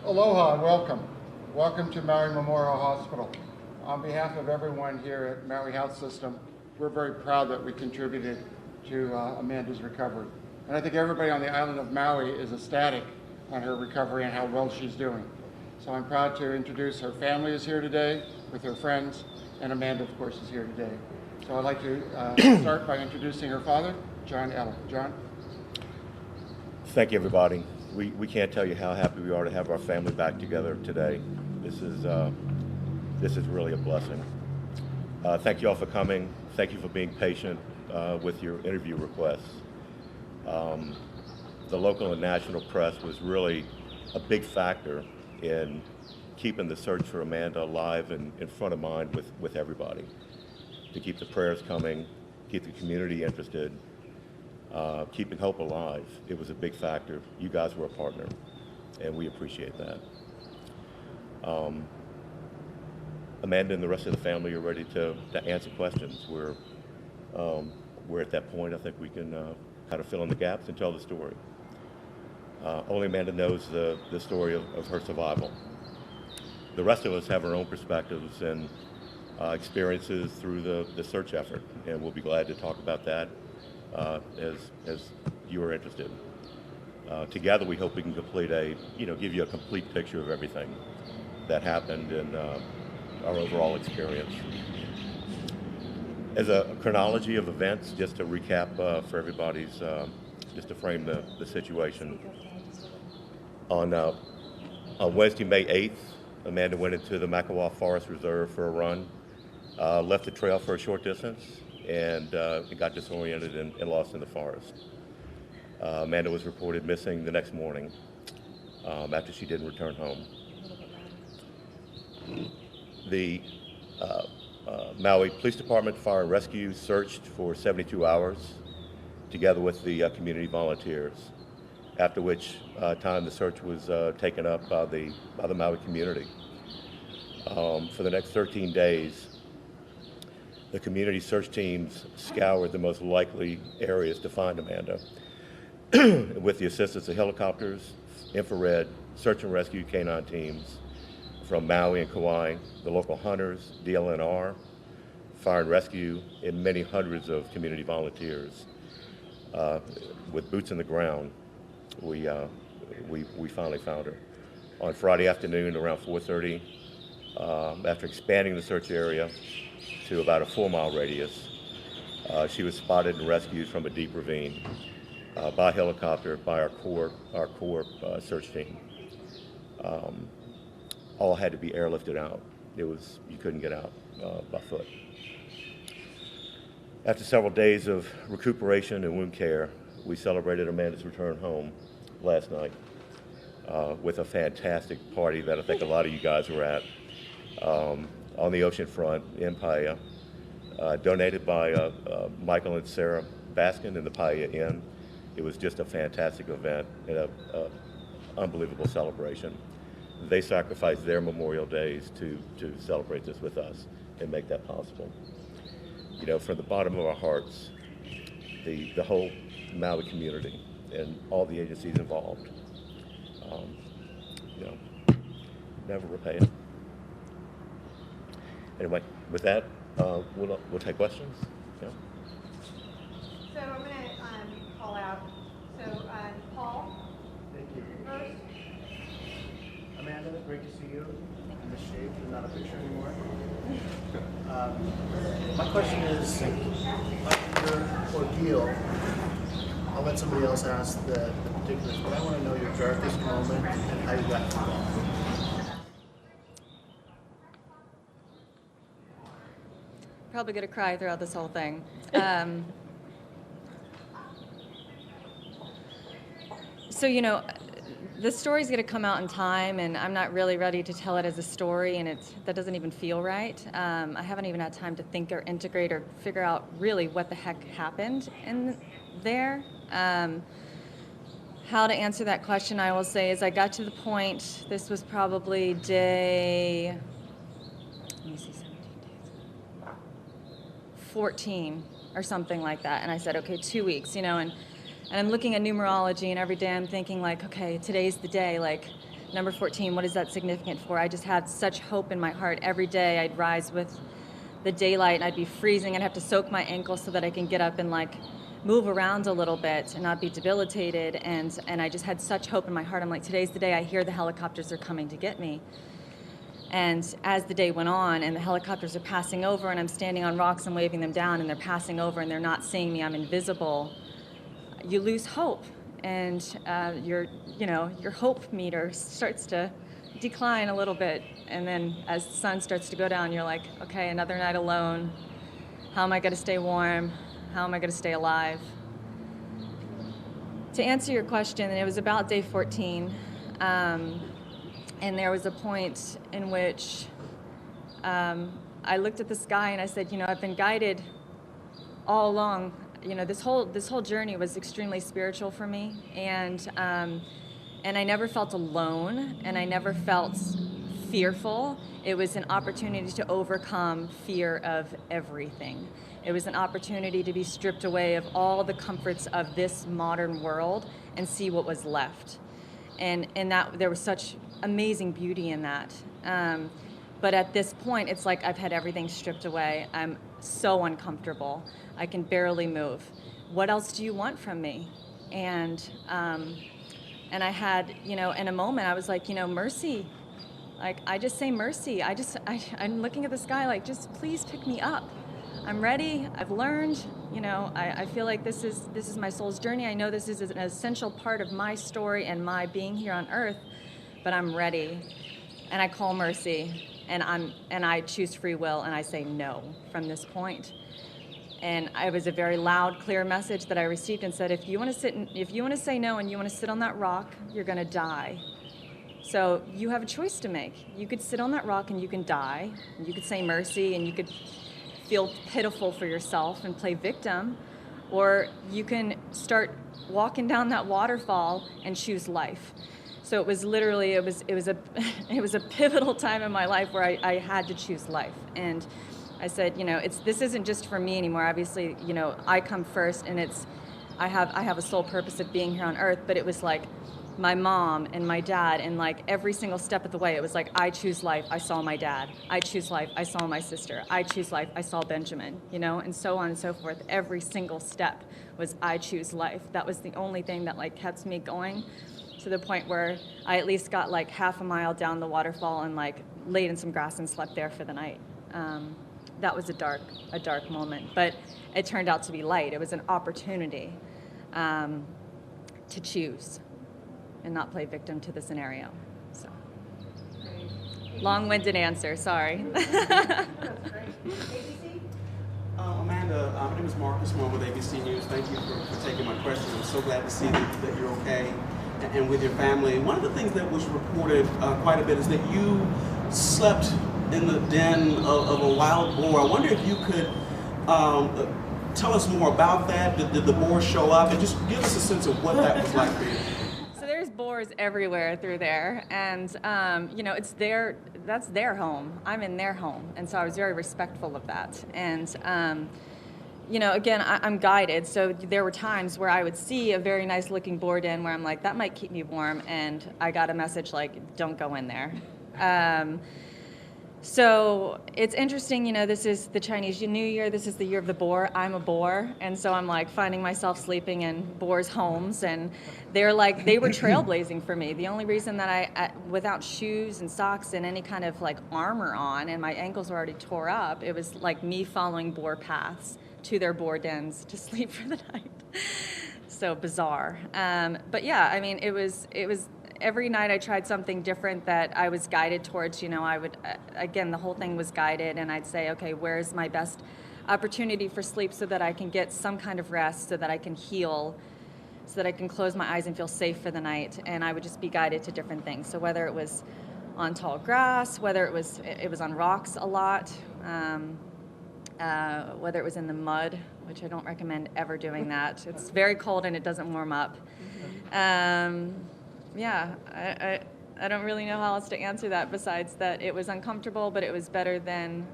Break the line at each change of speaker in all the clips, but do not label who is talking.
Aloha and welcome. Welcome to Maui Memorial Hospital. On behalf of everyone here at Maui Health System, we're very proud that we contributed to Amanda's recovery. And I think everybody on the island of Maui is ecstatic on her recovery and how well she's doing. So I'm proud to introduce her family is here today with her friends, and Amanda, of course, is here today. So I'd like to start by introducing her father, John Eller. John?
Thank you, everybody. We can't tell you how happy we are to have our family back together today. This is really a blessing. Thank you all for coming. Thank you for being patient with your interview requests. The local and national press was really a big factor in keeping the search for Amanda alive and in front of mind with everybody. To keep the prayers coming, keep the community interested, keeping hope alive. It was a big factor. You guys were a partner, and we appreciate that. Amanda and the rest of the family are ready to answer questions. We're at that point. I think we can kind of fill in the gaps and tell the story. Only Amanda knows the story of her survival. The rest of us have our own perspectives and experiences through the search effort, and we'll be glad to talk about that as you are interested. Together, we hope we can give you a complete picture of everything that happened and our overall experience. As a chronology of events, just to recap for everybody's, just to frame the situation. On Wednesday, May 8th, Amanda went into the Makawa Forest Reserve for a run, left the trail for a short distance, and got disoriented and lost in the forest. Amanda was reported missing the next morning after she didn't return home. The Maui Police Department Fire and Rescue searched for 72 hours together with the community volunteers, after which time the search was taken up by the Maui community. For the next 13 days, the community search teams scoured the most likely areas to find Amanda with the assistance of helicopters, infrared, search and rescue canine teams from Maui and Kauai, the local hunters, DLNR, fire and rescue, and many hundreds of community volunteers. With boots in the ground, we finally found her. On Friday afternoon around 4:30, after expanding the search area to about a 4-mile radius, she was spotted and rescued from a deep ravine by helicopter by our core search team. All had to be airlifted out. You couldn't get out by foot. After several days of recuperation and wound care, we celebrated Amanda's return home last night with a fantastic party that I think a lot of you guys were at on the ocean front in Paia, donated by Michael and Sarah Baskin in the Paia Inn. It was just a fantastic event and an unbelievable celebration. They sacrificed their Memorial Days to celebrate this with us and make that possible. You know, from the bottom of our hearts, the whole Maui community and all the agencies involved, never repay it. Anyway, with that, we'll take questions. Yeah.
So I'm going to call out. So Paul.
Thank you.
First.
Amanda, great to see you. In the shape, you're not a picture anymore. My question is, like your ordeal, I'll let somebody else ask the particulars, but I want to know your darkest moment and how you got involved.
Probably going to cry throughout this whole thing. So, the story's going to come out in time, and I'm not really ready to tell it as a story, and that doesn't even feel right. I haven't even had time to think or integrate or figure out really what the heck happened in there. How to answer that question, I will say, is I got to the point, this was probably day, 14 or something like that, and I said, okay, 2 weeks, and I'm looking at numerology, and every day I'm thinking like, okay, today's the day, like Number 14, what is that significant for? I just had such hope in my heart. Every day I'd rise with the daylight and I'd be freezing. I'd have to soak my ankles so that I can get up and like move around a little bit and not be debilitated. And I just had such hope in my heart. I'm like, today's the day I hear the helicopters are coming to get me. And as the day went on and the helicopters are passing over and I'm standing on rocks and waving them down and they're passing over and they're not seeing me, I'm invisible, you lose hope. And your hope meter starts to decline a little bit. And then as the sun starts to go down, you're like, okay, another night alone. How am I going to stay warm? How am I going to stay alive? To answer your question, it was about day 14. And there was a point in which I looked at the sky and I said, I've been guided all along. This whole journey was extremely spiritual for me, and I never felt alone, and I never felt fearful. It was an opportunity to overcome fear of everything. It was an opportunity to be stripped away of all the comforts of this modern world and see what was left. And that there was such amazing beauty in that. But at this point, it's like I've had everything stripped away. I'm so uncomfortable. I can barely move. What else do you want from me? And I had, in a moment, I was like, mercy. Like, I just say mercy. I'm looking at the sky like, just please pick me up. I'm ready. I've learned. I feel like this is my soul's journey. I know this is an essential part of my story and my being here on earth, but I'm ready. And I call mercy, and I choose free will, and I say no from this point. And it was a very loud, clear message that I received and said, if you want to say no and you want to sit on that rock, you're going to die. So you have a choice to make. You could sit on that rock and you can die. You could say mercy and you could feel pitiful for yourself and play victim, or you can start walking down that waterfall and choose life. So it was literally, it was a pivotal time in my life where I had to choose life. And I said, this isn't just for me anymore. Obviously, I come first, and I have a sole purpose of being here on earth, but it was like my mom and my dad, and like every single step of the way, it was like, I choose life, I saw my dad. I choose life, I saw my sister. I choose life, I saw Benjamin, and so on and so forth. Every single step was I choose life. That was the only thing that like kept me going, to the point where I at least got like half a mile down the waterfall and like laid in some grass and slept there for the night. That was a dark moment, but it turned out to be light. It was an opportunity to choose and not play victim to the scenario. So, long-winded answer, sorry.
That's great. ABC?
Amanda, my name is Marcus Moore with ABC News. Thank you for taking my question. I'm so glad to see that you're okay and with your family. One of the things that was reported quite a bit is that you slept in the den of a wild boar. I wonder if you could tell us more about that. Did the boar show up? And just give us a sense of what that was like for you.
So there's boars everywhere through there, and it's that's their home. I'm in their home, and so I was very respectful of that. And again, I'm guided, so there were times where I would see a very nice looking boar den where I'm like, that might keep me warm, and I got a message like, don't go in there. So it's interesting, this is the Chinese New Year, this is the year of the boar. I'm a boar, and so I'm like finding myself sleeping in boars' homes, and they were trailblazing for me. The only reason that I, without shoes and socks and any kind of like armor on, and my ankles were already tore up, it was like me following boar paths to their boar dens to sleep for the night. So bizarre. But yeah, I mean, it was every night I tried something different that I was guided towards. I would, again, the whole thing was guided, and I'd say, okay, where's my best opportunity for sleep so that I can get some kind of rest, so that I can heal, so that I can close my eyes and feel safe for the night. And I would just be guided to different things. So whether it was on tall grass, whether it was on rocks a lot, whether it was in the mud, which I don't recommend ever doing that. It's very cold and it doesn't warm up. Yeah, I don't really know how else to answer that besides that it was uncomfortable, but it was better than,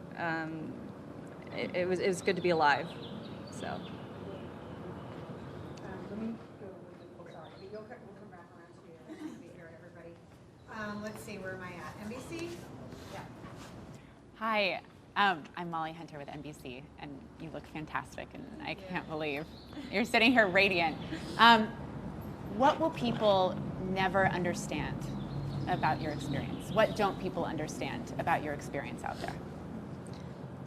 it was good to be alive, so.
Let me go with sorry. We'll come back around to you and be here, everybody. see, where am I at? NBC? Yeah.
Hi, I'm Molly Hunter with NBC, and you look fantastic, and I can't believe you're sitting here radiant. What will people never understand about your experience? What don't people understand about your experience out there?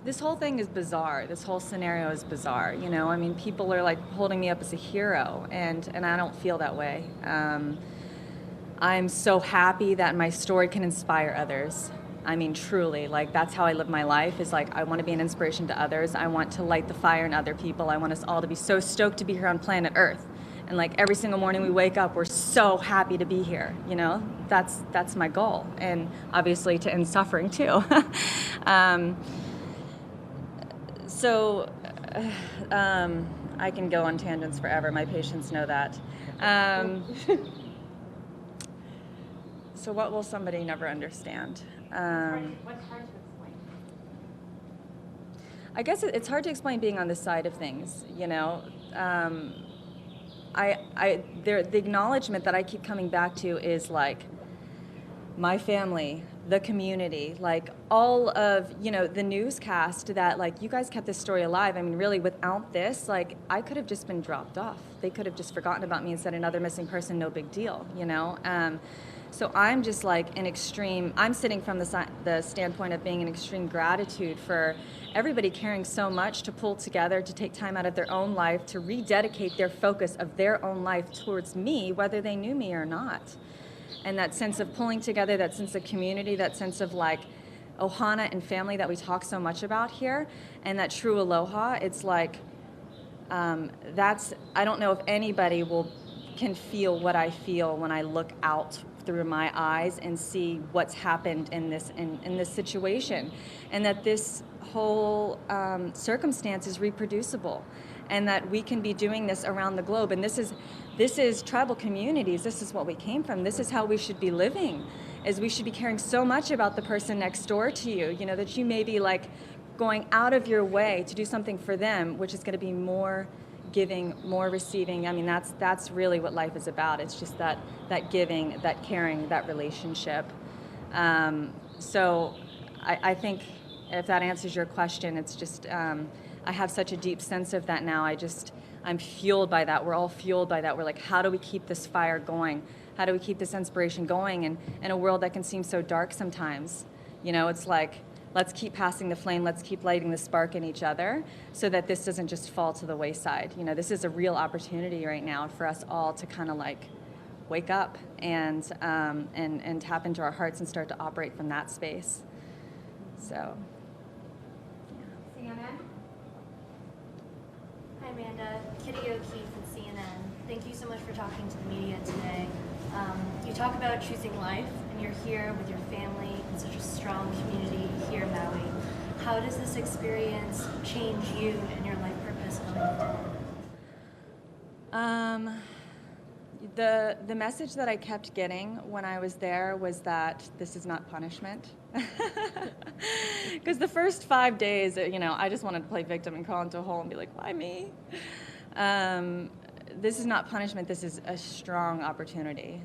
This whole thing is bizarre. This whole scenario is bizarre. You know, I mean, people are like holding me up as a hero, and I don't feel that way. I'm so happy that my story can inspire others. I mean, truly, like, that's how I live my life, is like, I want to be an inspiration to others. I want to light the fire in other people. I want us all to be so stoked to be here on planet Earth. And like every single morning we wake up, we're so happy to be here, you know? That's my goal. And obviously to end suffering too. I can go on tangents forever. My patients know that. So what will somebody never understand?
What's hard to explain?
I guess it's hard to explain being on this side of things, you know? The acknowledgement that I keep coming back to is like my family, the community, like all of, you know, the newscast that like you guys kept this story alive. I mean, really, without this, like I could have just been dropped off. They could have just forgotten about me and said another missing person, no big deal, you know? So I'm just like I'm sitting from the standpoint of being in extreme gratitude for everybody caring so much to pull together, to take time out of their own life, to rededicate their focus of their own life towards me, whether they knew me or not. And that sense of pulling together, that sense of community, that sense of like ohana and family that we talk so much about here, and that true aloha, it's like, I don't know if anybody can feel what I feel when I look out through my eyes and see what's happened in this situation, and that this whole circumstance is reproducible, and that we can be doing this around the globe. And this is tribal communities. This is what we came from. This is how we should be living, is we should be caring so much about the person next door to you, you know, that you may be like going out of your way to do something for them, which is going to be more giving, more receiving. I mean, that's really what life is about. It's just that giving, that caring, that relationship. So I think if that answers your question, it's just, I have such a deep sense of that now. I'm fueled by that. We're all fueled by that. We're like, how do we keep this fire going? How do we keep this inspiration going in a world that can seem so dark sometimes? You know, it's like, let's keep passing the flame, let's keep lighting the spark in each other so that this doesn't just fall to the wayside. You know, this is a real opportunity right now for us all to kind of like wake up and tap into our hearts and start to operate from that space. So,
CNN?
Hi Amanda, Kitty O'Keefe at CNN. Thank you so much for talking to the media today. You talk about choosing life, and you're here with your family in such a strong community here in Maui. How does this experience change you and your life purpose going forward?
The message that I kept getting when I was there was that this is not punishment. Because the first 5 days, you know, I just wanted to play victim and crawl into a hole and be like, why me? This is not punishment, this is a strong opportunity.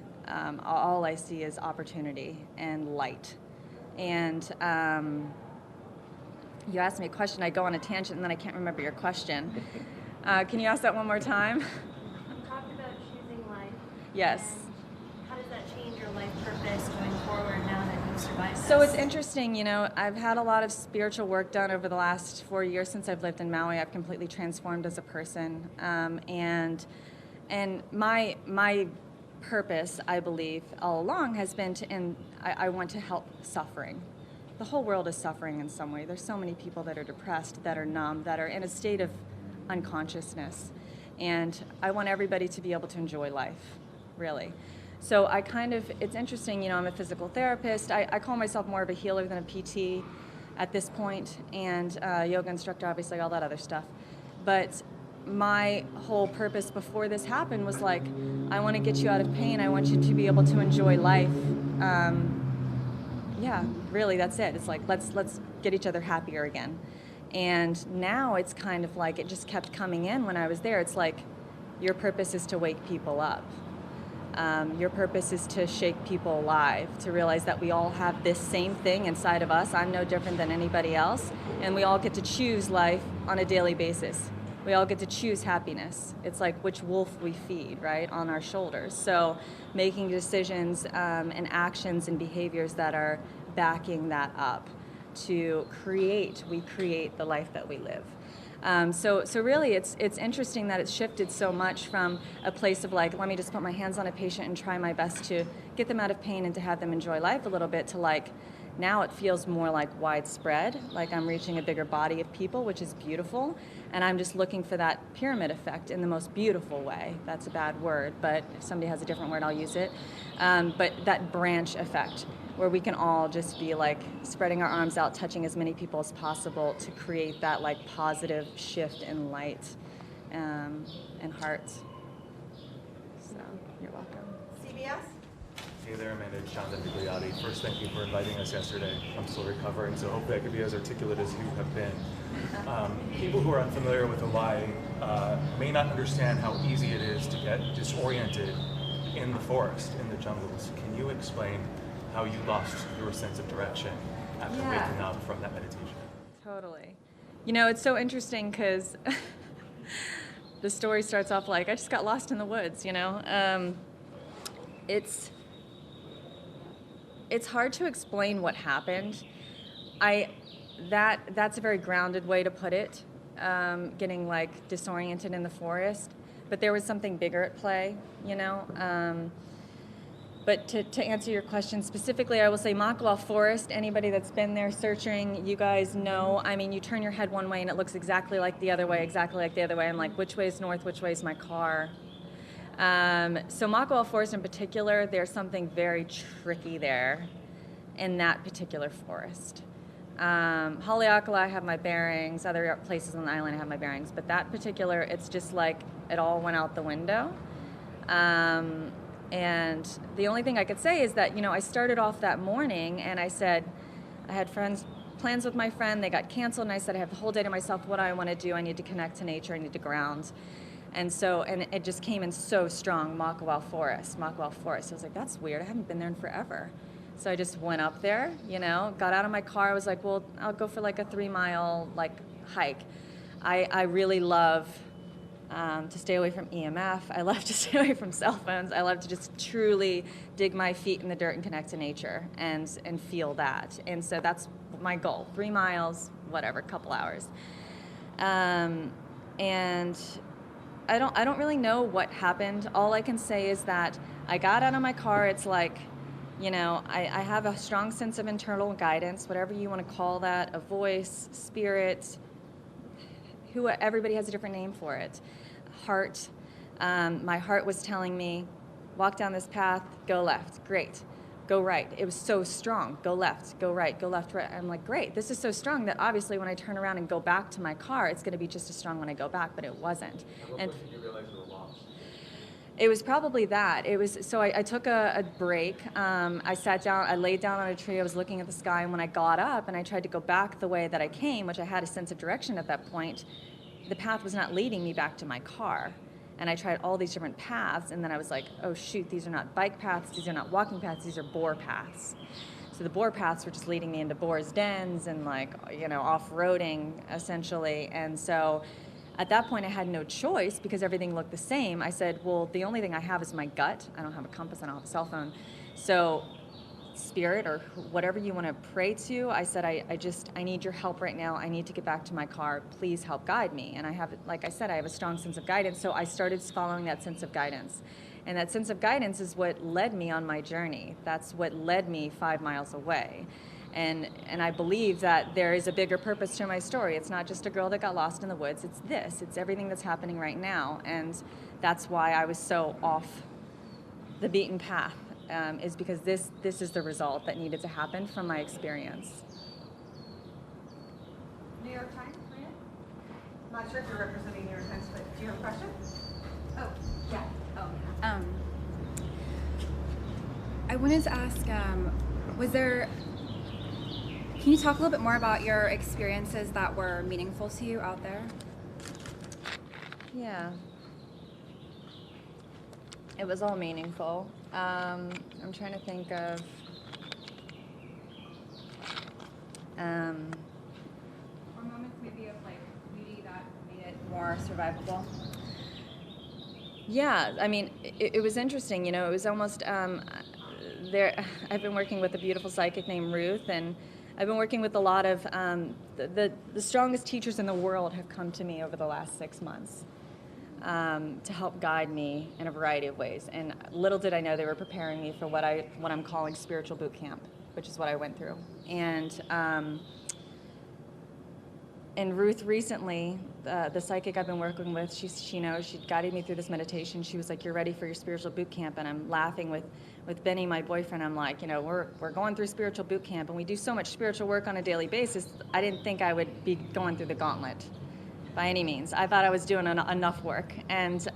All I see is opportunity and light. And you asked me a question, I go on a tangent and then I can't remember your question. Can you ask that one more time?
You talked about choosing life.
Yes.
And how does that change your life purpose going forward now that you've survived this?
So it's interesting, you know, I've had a lot of spiritual work done over the last 4 years since I've lived in Maui. I've completely transformed as a person. And my purpose, I believe, all along has been I want to help suffering. The whole world is suffering in some way. There's so many people that are depressed, that are numb, that are in a state of unconsciousness. And I want everybody to be able to enjoy life, really. So it's interesting, you know, I'm a physical therapist. I call myself more of a healer than a PT at this point, and yoga instructor, obviously, all that other stuff. But my whole purpose before this happened was like, I want to get you out of pain. I want you to be able to enjoy life. Yeah, really, that's it. It's like, let's get each other happier again. And now it's kind of like, it just kept coming in when I was there. It's like, your purpose is to wake people up. Your purpose is to shake people alive, to realize that we all have this same thing inside of us. I'm no different than anybody else, and we all get to choose life on a daily basis. We all get to choose happiness. It's like which wolf we feed, right, on our shoulders. So making decisions and actions and behaviors that are backing that up to we create the life that we live. So really, it's interesting that it's shifted so much from a place of like, let me just put my hands on a patient and try my best to get them out of pain and to have them enjoy life a little bit, to like, now it feels more like widespread, like I'm reaching a bigger body of people, which is beautiful, and I'm just looking for that pyramid effect in the most beautiful way. That's a bad word, but if somebody has a different word, I'll use it. But that branch effect, where we can all just be like spreading our arms out, touching as many people as possible to create that like positive shift in light and hearts. So you're welcome.
CBS?
Hey there, Amanda. It's Jonathan Bigliotti. First, thank you for inviting us yesterday. I'm still recovering, so hopefully I could be as articulate as you have been. People who are unfamiliar with the lie may not understand how easy it is to get disoriented in the forest, in the jungles. Can you explain how you lost your sense of direction after waking up from that meditation?
Totally. You know, it's so interesting because the story starts off like, I just got lost in the woods, you know? It's hard to explain what happened. That's a very grounded way to put it, getting like disoriented in the forest. But there was something bigger at play, you know? But to answer your question specifically, I will say Makawao Forest, anybody that's been there searching, you guys know, I mean, you turn your head one way and it looks exactly like the other way, exactly like the other way. I'm like, which way is north, which way is my car? So Makawao Forest in particular, there's something very tricky there in that particular forest. Haleakala, I have my bearings. Other places on the island, I have my bearings. But that particular, it's just like it all went out the window. And the only thing I could say is that, you know, I started off that morning and I said, I had plans with my friend, they got canceled, and I said, I have the whole day to myself. What do I want to do? I need to connect to nature, I need to ground. And it just came in so strong, Makawao Forest. I was like, that's weird, I haven't been there in forever. So I just went up there, you know, got out of my car. I was like, well, I'll go for like a 3-mile like hike. I really love to stay away from EMF. I love to stay away from cell phones. I love to just truly dig my feet in the dirt and connect to nature and feel that. And so that's my goal, 3 miles, whatever, a couple hours. And I don't really know what happened. All I can say is that I got out of my car. It's like, you know, I have a strong sense of internal guidance, whatever you want to call that, a voice, spirit, everybody has a different name for it. Heart. My heart was telling me, walk down this path, go left. Great. Go right. It was so strong. Go left, go right, go left, right. I'm like, great. This is so strong that obviously when I turn around and go back to my car, it's going to be just as strong when I go back, but it wasn't. And did you realize you were lost? It was probably that. It was so I took a break. I sat down. I laid down on a tree. I was looking at the sky, and when I got up and I tried to go back the way that I came, which I had a sense of direction at that point, the path was not leading me back to my car. And I tried all these different paths, and then I was like, oh shoot, these are not bike paths, these are not walking paths, these are boar paths. So the boar paths were just leading me into boars' dens and like, you know, off-roading essentially. And so at that point I had no choice because everything looked the same. I said, well, the only thing I have is my gut. I don't have a compass, I don't have a cell phone. So spirit or whatever you want to pray to, I said, I need your help right now. I need to get back to my car. Please help guide me. And I have, like I said, I have a strong sense of guidance. So I started following that sense of guidance. And that sense of guidance is what led me on my journey. That's what led me 5 miles away. And I believe that there is a bigger purpose to my story. It's not just a girl that got lost in the woods. It's this. It's everything that's happening right now. And that's why I was so off the beaten path. Is because this is the result that needed to happen from my experience.
New York Times, Maria? I'm not sure if you're representing New York Times, but do you have a question? Oh, yeah. Oh, yeah.
I wanted to ask, can you talk a little bit more about your experiences that were meaningful to you out there?
Yeah. It was all meaningful. I'm trying to think of.
Or moments maybe of like beauty that made it more survivable.
Yeah, I mean, it was interesting. It was almost there. I've been working with a beautiful psychic named Ruth, and I've been working with a lot of the strongest teachers in the world have come to me over the last 6 months to help guide me in a variety of ways. And little did I know they were preparing me for what I'm calling spiritual boot camp, which is what I went through. And Ruth recently, the psychic I've been working with, she knows, she guided me through this meditation. She was like, "You're ready for your spiritual boot camp." And I'm laughing with Benny, my boyfriend. I'm like, we're going through spiritual boot camp, and we do so much spiritual work on a daily basis. I didn't think I would be going through the gauntlet by any means. I thought I was doing enough work. And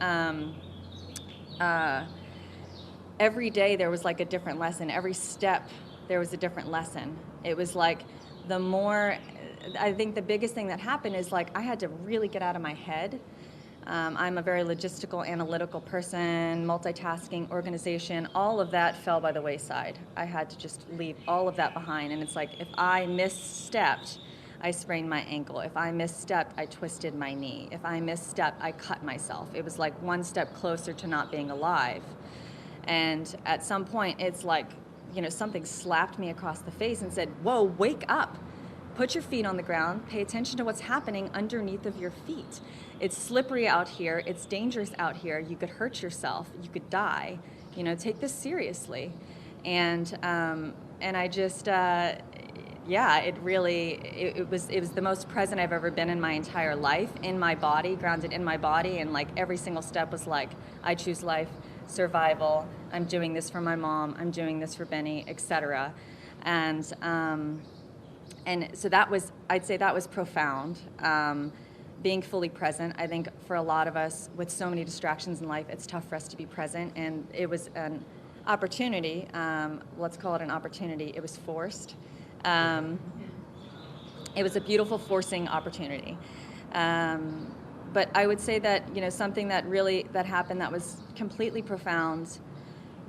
every day there was like a different lesson. Every step there was a different lesson. It was like I think the biggest thing that happened is like I had to really get out of my head. I'm a very logistical, analytical person, multitasking, organization. All of that fell by the wayside. I had to just leave all of that behind. And it's like if I misstepped, I sprained my ankle. If I misstepped, I twisted my knee. If I misstepped, I cut myself. It was like one step closer to not being alive. And at some point, it's like, something slapped me across the face and said, "Whoa, wake up. Put your feet on the ground. Pay attention to what's happening underneath of your feet. It's slippery out here. It's dangerous out here. You could hurt yourself. You could die. Take this seriously." And I just, it was the most present I've ever been in my entire life, in my body, grounded in my body. And like every single step was like, I choose life, survival. I'm doing this for my mom. I'm doing this for Benny, etc. And so I'd say that was profound. Being fully present. I think for a lot of us with so many distractions in life, it's tough for us to be present. And it was an opportunity. Let's call it an opportunity. It was forced. It was a beautiful forcing opportunity. But I would say that, something that happened that was completely profound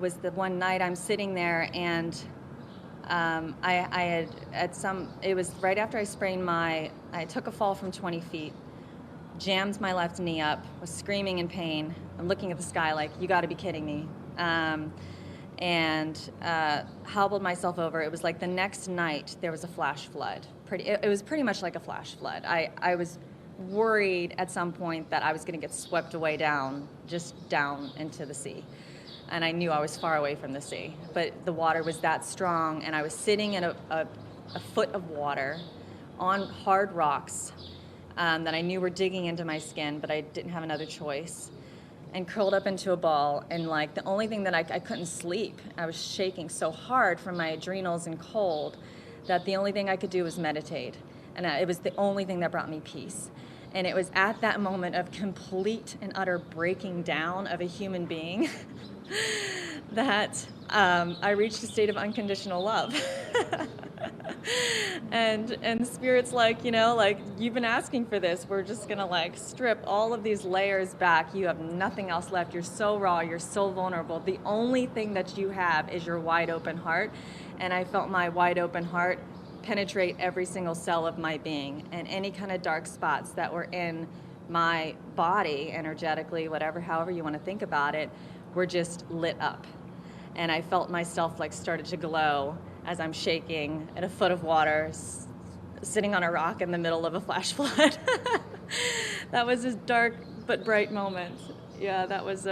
was the one night I'm sitting there and it was right after I I took a fall from 20 feet, jammed my left knee up, was screaming in pain. I'm looking at the sky like, you gotta be kidding me. And hobbled myself over. It was like the next night there was a flash flood. It was pretty much like a flash flood. I was worried at some point that I was gonna get swept away down into the sea. And I knew I was far away from the sea, but the water was that strong, and I was sitting in a foot of water on hard rocks that I knew were digging into my skin, but I didn't have another choice, and curled up into a ball. And like the only thing that I couldn't sleep. I was shaking so hard from my adrenals and cold that the only thing I could do was meditate. And it was the only thing that brought me peace. And it was at that moment of complete and utter breaking down of a human being that I reached a state of unconditional love. And Spirit's like, you've been asking for this. We're just gonna like strip all of these layers back. You have nothing else left. You're so raw, you're so vulnerable. The only thing that you have is your wide open heart. And I felt my wide open heart penetrate every single cell of my being, and any kind of dark spots that were in my body energetically, however you want to think about it, were just lit up. And I felt myself like started to glow as I'm shaking at a foot of water, sitting on a rock in the middle of a flash flood. That was a dark but bright moment. Yeah, that was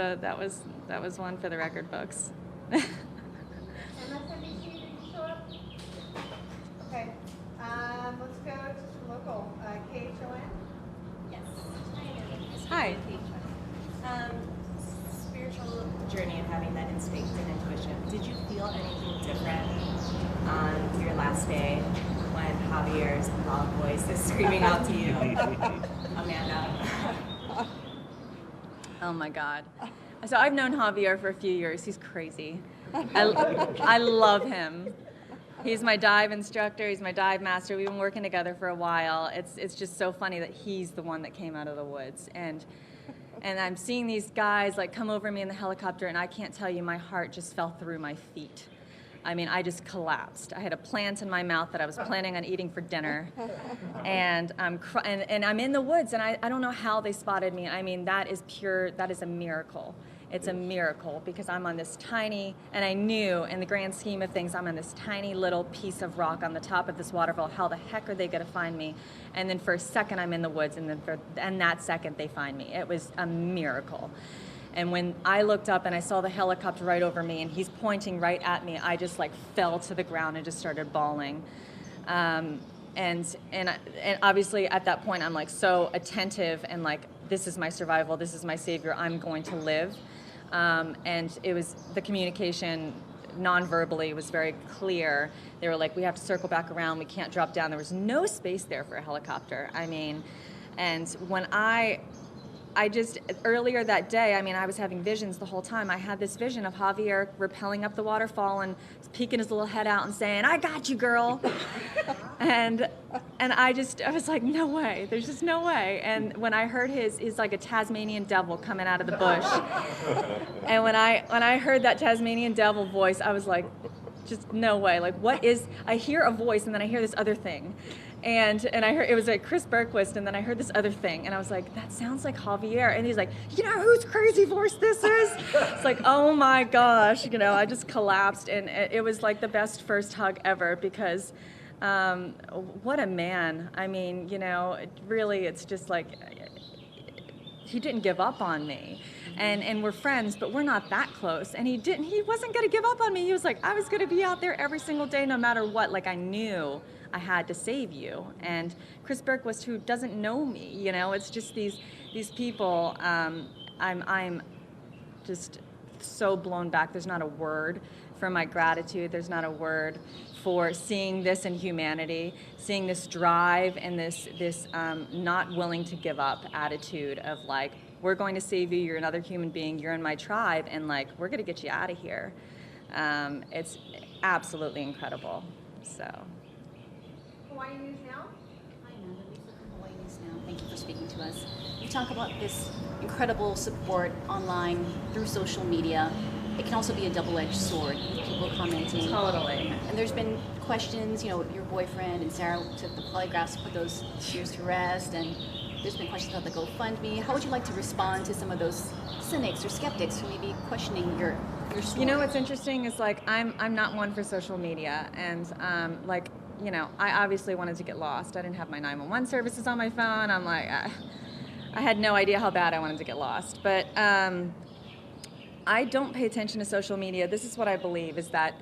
one for the record books.
Okay, let's go to some local. KHON?
Yes.
Hi.
Spiritual journey of having that instinct and intuition. Did you feel anything different on your last day when Javier's loud voice is screaming out to you, Amanda?
Oh my God. So I've known Javier for a few years. He's crazy. I love him. He's my dive instructor. He's my dive master. We've been working together for a while. It's just so funny that he's the one that came out of the woods. And And I'm seeing these guys like come over me in the helicopter, and I can't tell you, my heart just fell through my feet. I mean, I just collapsed. I had a plant in my mouth that I was planning on eating for dinner, and I'm and I'm in the woods, and I don't know how they spotted me. I mean, that is a miracle. It's a miracle, because I'm on this tiny, and I knew in the grand scheme of things, I'm on this tiny little piece of rock on the top of this waterfall. How the heck are they going to find me? And then for a second, I'm in the woods, and then that second, they find me. It was a miracle. And when I looked up and I saw the helicopter right over me, and he's pointing right at me, I just like fell to the ground and just started bawling. And obviously at that point, I'm like so attentive and like, this is my survival, this is my savior, I'm going to live. And it was the communication non-verbally was very clear. They were like, we have to circle back around, we can't drop down. There was no space there for a helicopter. I mean, and when I just, earlier that day, I mean, I was having visions the whole time. I had this vision of Javier rappelling up the waterfall and peeking his little head out and saying, I got you, girl. and I was like, no way, there's just no way. And when I heard he's like a Tasmanian devil coming out of the bush. And when I heard that Tasmanian devil voice, I was like, just no way. Like, what is, I hear a voice and then I hear this other thing. And I heard, it was like Chris Bergquist, and then I heard this other thing, and I was like, that sounds like Javier. And he's like, you know whose crazy voice this is? It's like, oh my gosh, you know, I just collapsed, and it was like the best first hug ever, because what a man. I mean, you know, really, it's just like, he didn't give up on me. And we're friends, but we're not that close. And he wasn't gonna give up on me. He was like, I was gonna be out there every single day, no matter what. Like, I knew I had to save you. And Chris Bergquist, who doesn't know me, you know, it's just these people. I'm just so blown back. There's not a word for my gratitude. There's not a word for seeing this in humanity, seeing this drive and this not willing to give up attitude of like, we're going to save you, you're another human being, you're in my tribe, and like, we're gonna get you out of here. It's absolutely incredible, so.
Hawaii News Now?
Hi, Amanda. Lisa from Hawaii News Now. Thank you for speaking to us. You talk about this incredible support online through social media. It can also be a double-edged sword with people commenting.
Totally.
And there's been questions, you know, your boyfriend and Sarah took the polygraphs to put those fears to rest, and there's been questions about the GoFundMe. How would you like to respond to some of those cynics or skeptics who may be questioning your story?
You know what's interesting is like, I'm not one for social media, and like, you know, I obviously wanted to get lost. I didn't have my 911 services on my phone. I'm like, I had no idea how bad I wanted to get lost. But I don't pay attention to social media. This is what I believe, is that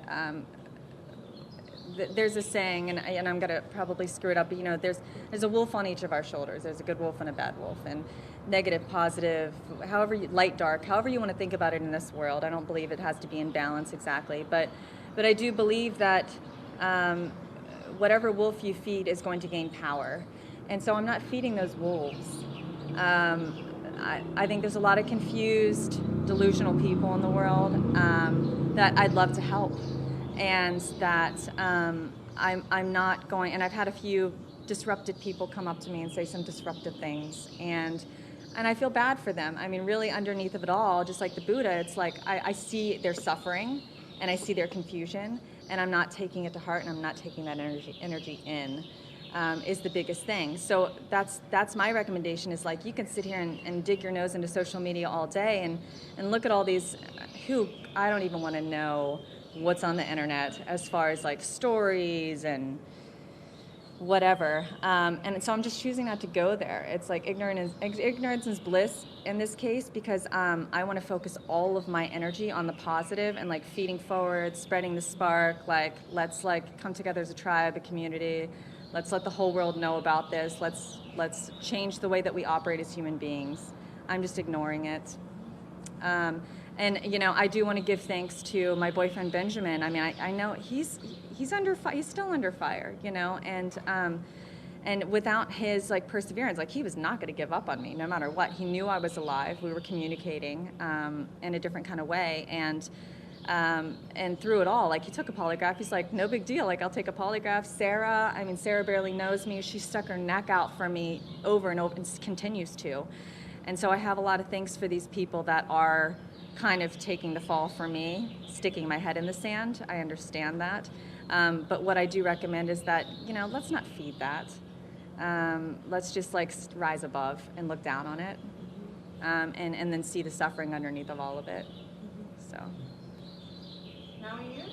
there's a saying, and I'm gonna probably screw it up, but you know, there's a wolf on each of our shoulders. There's a good wolf and a bad wolf, and negative, positive, however you, light, dark, however you want to think about it in this world. I don't believe it has to be in balance exactly, but I do believe that whatever wolf you feed is going to gain power. And so I'm not feeding those wolves. I think there's a lot of confused, delusional people in the world that I'd love to help. And that I'm not going, and I've had a few disrupted people come up to me and say some disruptive things. And I feel bad for them. I mean, really underneath of it all, just like the Buddha, it's like I see their suffering and I see their confusion, and I'm not taking it to heart, and I'm not taking that energy in, is the biggest thing. So that's my recommendation, is like, you can sit here and dig your nose into social media all day and look at all these, who I don't even want to know what's on the internet as far as like stories and whatever. And so I'm just choosing not to go there. It's like ignorance is bliss in this case, because I want to focus all of my energy on the positive and like feeding forward, spreading the spark, like let's like come together as a tribe, a community. Let's let the whole world know about this. Let's change the way that we operate as human beings. I'm just ignoring it. And you know, I do want to give thanks to my boyfriend Benjamin. I mean, I know he's still under fire, you know, and without his like perseverance, like he was not going to give up on me no matter what. He knew I was alive. We were communicating in a different kind of way, and through it all, like he took a polygraph. He's like, no big deal. Like, I'll take a polygraph. Sarah barely knows me. She stuck her neck out for me over and over and continues to. And so I have a lot of thanks for these people that are kind of taking the fall for me, sticking my head in the sand. I understand that. But what I do recommend is that, let's not feed that. Let's just like rise above and look down on it, and then see the suffering underneath of all of it. So.
Now we use?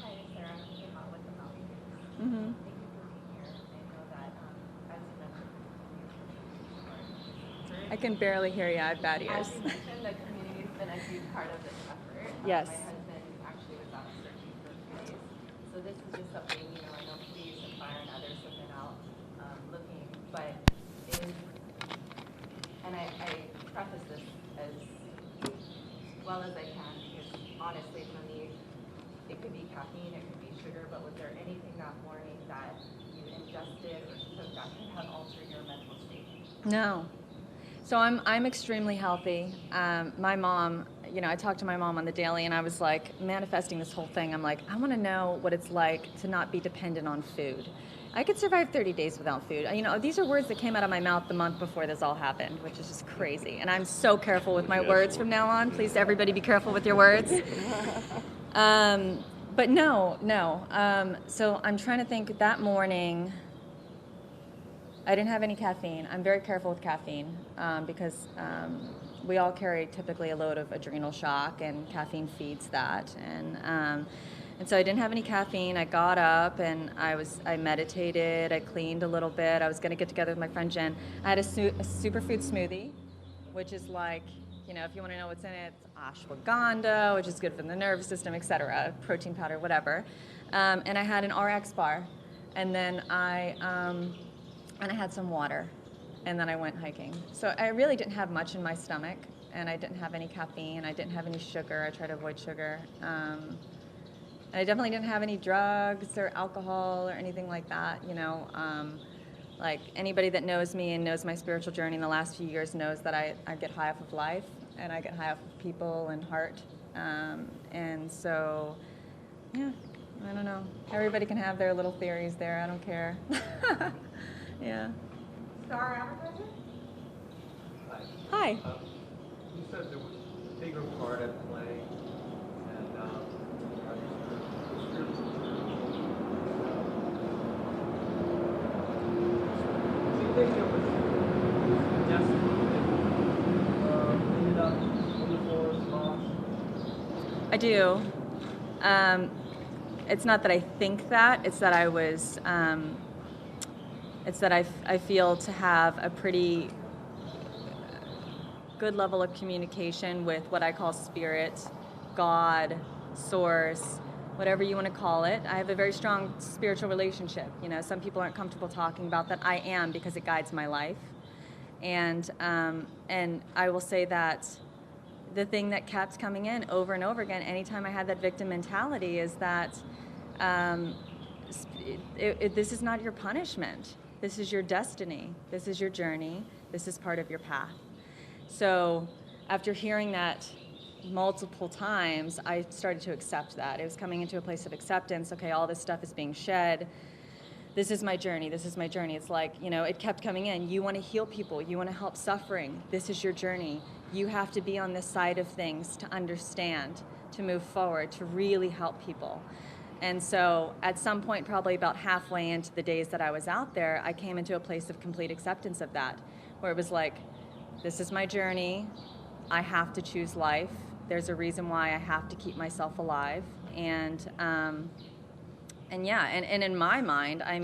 Hi, Sarah. I'm with the Maui News.
Mm-hmm.
Thank you for being here. I know that, as you mentioned,
I can barely hear you. I have bad ears.
as you mentioned, the community has been a huge part of this effort.
Yes.
My husband actually was out searching for 3 days. So this is just something, I know police and fire and others have been out looking, but and I preface this as well as I can, because honestly for me, it could be caffeine, it could be sugar, but was there anything that morning that you ingested or took that could have altered your mental state?
No. So I'm extremely healthy. My mom, I talked to my mom on the daily, and I was like manifesting this whole thing. I'm like, I want to know what it's like to not be dependent on food. I could survive 30 days without food. These are words that came out of my mouth the month before this all happened, which is just crazy. And I'm so careful with my words from now on. Please, everybody, be careful with your words. But no. So I'm trying to think. That morning, I didn't have any caffeine. I'm very careful with caffeine because we all carry typically a load of adrenal shock, and caffeine feeds that. And so I didn't have any caffeine. I got up and I meditated. I cleaned a little bit. I was going to get together with my friend Jen. I had a superfood smoothie, which is like, if you want to know what's in it, it's ashwagandha, which is good for the nervous system, etc., protein powder, whatever. And I had an RX bar, and then I had some water, and then I went hiking. So I really didn't have much in my stomach, and I didn't have any caffeine. I didn't have any sugar. I try to avoid sugar. And I definitely didn't have any drugs or alcohol or anything like that. Like anybody that knows me and knows my spiritual journey in the last few years knows that I get high off of life, and I get high off of people and heart. And so, yeah, I don't know. Everybody can have their little theories there. I don't care. Yeah.
Star advertiser?
Hi.
You said there was a bigger part at play, and do you think there was destiny that ended up in the forest lost?
I do. It's not that I think that. It's that I was. It's that I feel to have a pretty good level of communication with what I call spirit, God, source, whatever you want to call it. I have a very strong spiritual relationship. Some people aren't comfortable talking about that. I am, because it guides my life. And I will say that the thing that kept coming in over and over again, anytime I had that victim mentality, is that this is not your punishment. This is your destiny. This is your journey. This is part of your path. So after hearing that multiple times, I started to accept that. It was coming into a place of acceptance. Okay, all this stuff is being shed. This is my journey. This is my journey. It's like, it kept coming in. You want to heal people. You want to help suffering. This is your journey. You have to be on this side of things to understand, to move forward, to really help people. And so at some point, probably about halfway into the days that I was out there, I came into a place of complete acceptance of that, where it was like, this is my journey. I have to choose life. There's a reason why I have to keep myself alive. And in my mind, I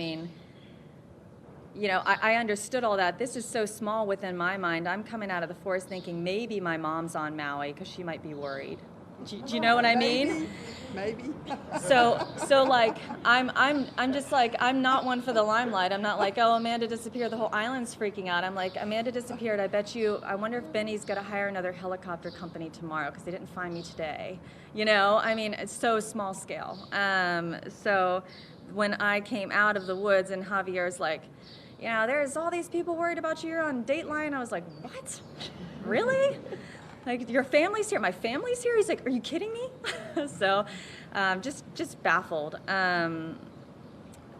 understood all that. This is so small within my mind. I'm coming out of the forest thinking maybe my mom's on Maui because she might be worried. Do you know what I mean?
Maybe.
So like I'm just like, I'm not one for the limelight. I'm not like, oh, Amanda disappeared, the whole island's freaking out. I'm like, Amanda disappeared. I wonder if Benny's got to hire another helicopter company tomorrow because they didn't find me today. It's so small scale. So when I came out of the woods and Javier's like, there's all these people worried about you. You're on Dateline. I was like, what? Really? Like, your family's here? My family's here? He's like, are you kidding me? So, just baffled. Again,